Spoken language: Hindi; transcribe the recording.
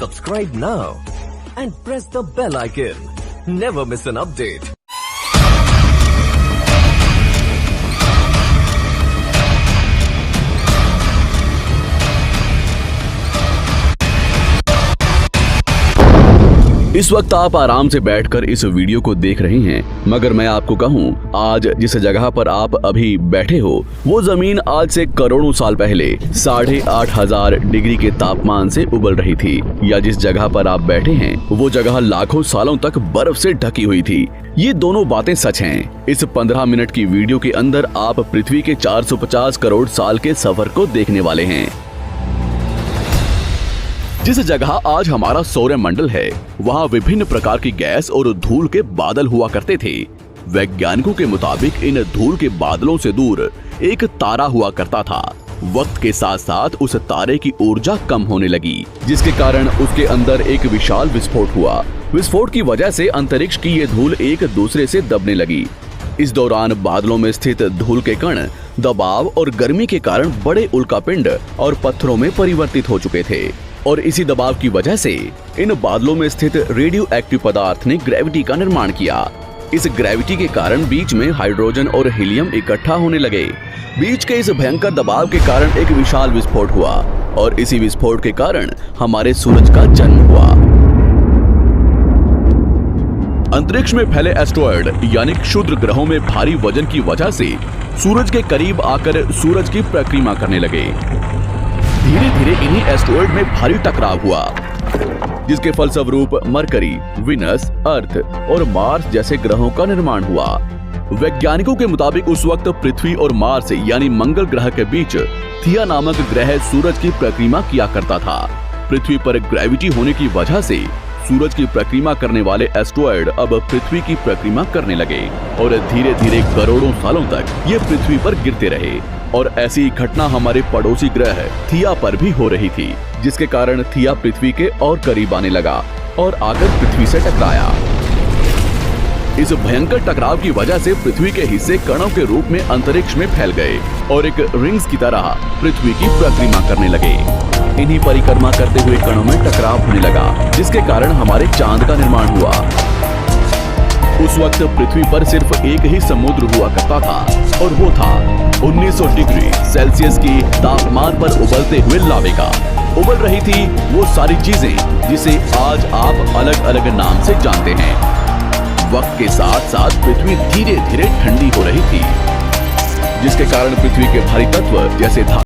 Subscribe now and press the bell icon. Never miss an update. इस वक्त आप आराम से बैठकर इस वीडियो को देख रहे हैं, मगर मैं आपको कहूं, आज जिस जगह पर आप अभी बैठे हो वो जमीन आज से करोड़ों साल पहले 8,500 डिग्री के तापमान से उबल रही थी, या जिस जगह पर आप बैठे हैं वो जगह लाखों सालों तक बर्फ से ढकी हुई थी। ये दोनों बातें सच हैं। इस 15 मिनट की वीडियो के अंदर आप पृथ्वी के 450 करोड़ साल के सफर को देखने वाले हैं। जिस जगह आज हमारा सौरमंडल है, वहाँ विभिन्न प्रकार की गैस और धूल के बादल हुआ करते थे। वैज्ञानिकों के मुताबिक इन धूल के बादलों से दूर एक तारा हुआ करता था। वक्त के साथ साथ उस तारे की ऊर्जा कम होने लगी, जिसके कारण उसके अंदर एक विशाल विस्फोट हुआ। विस्फोट की वजह से अंतरिक्ष की ये धूल एक दूसरे से दबने लगी। इस दौरान बादलों में स्थित धूल के कण दबाव और गर्मी के कारण बड़े उल्कापिंड और पत्थरों में परिवर्तित हो चुके थे, और इसी दबाव की वजह से इन बादलों में स्थित रेडियो एक्टिव पदार्थ ने ग्रेविटी का निर्माण किया। इस ग्रेविटी के कारण बीच में हाइड्रोजन और हीलियम इकट्ठा होने लगे। बीच के इस भयंकर दबाव के कारण एक विशाल विस्फोट हुआ, और इसी विस्फोट के कारण हमारे सूरज का जन्म हुआ। अंतरिक्ष में फैले एस्टेरॉयड यानी क्षुद्र ग्रहों में भारी वजन की वजह से सूरज के करीब आकर सूरज की परिक्रमा करने लगे। धीरे धीरे इन्हीं एस्टेरॉयड में भारी टकराव हुआ, जिसके फलस्वरूप मरकरी, विनस, अर्थ और मार्स जैसे ग्रहों का निर्माण हुआ। वैज्ञानिकों के मुताबिक उस वक्त पृथ्वी और मार्स यानी मंगल ग्रह के बीच थिया नामक ग्रह सूरज की परिक्रमा किया करता था। पृथ्वी पर ग्रेविटी होने की वजह से सूरज की परिक्रमा करने वाले एस्टेरॉयड अब पृथ्वी की परिक्रमा करने लगे, और धीरे धीरे करोड़ों सालों तक ये पृथ्वी पर गिरते रहे। और ऐसी घटना हमारे पड़ोसी ग्रह थिया पर भी हो रही थी, जिसके कारण थिया पृथ्वी के और करीब आने लगा और आकर पृथ्वी से टकराया। इस भयंकर टकराव की वजह से पृथ्वी के हिस्से कणों के रूप में अंतरिक्ष में फैल गए और एक रिंग्स की तरह पृथ्वी की परिक्रमा करने लगे। इन्हीं परिक्रमा करते हुए कणों में टकराव होने लगा, जिसके कारण हमारे चांद का निर्माण हुआ। उस वक्त पृथ्वी पर सिर्फ एक ही समुद्र हुआ करता था, और वो था 1900 डिग्री सेल्सियस की तापमान पर उबलते हुए लावे का। उबल रही थी वो सारी चीजें जिसे आज आप अलग अलग नाम से जानते हैं। वक्त के साथ साथ पृथ्वी धीरे धीरे ठंडी हो रही थी, जिसके कारण पृथ्वी के भारी तत्व जैसे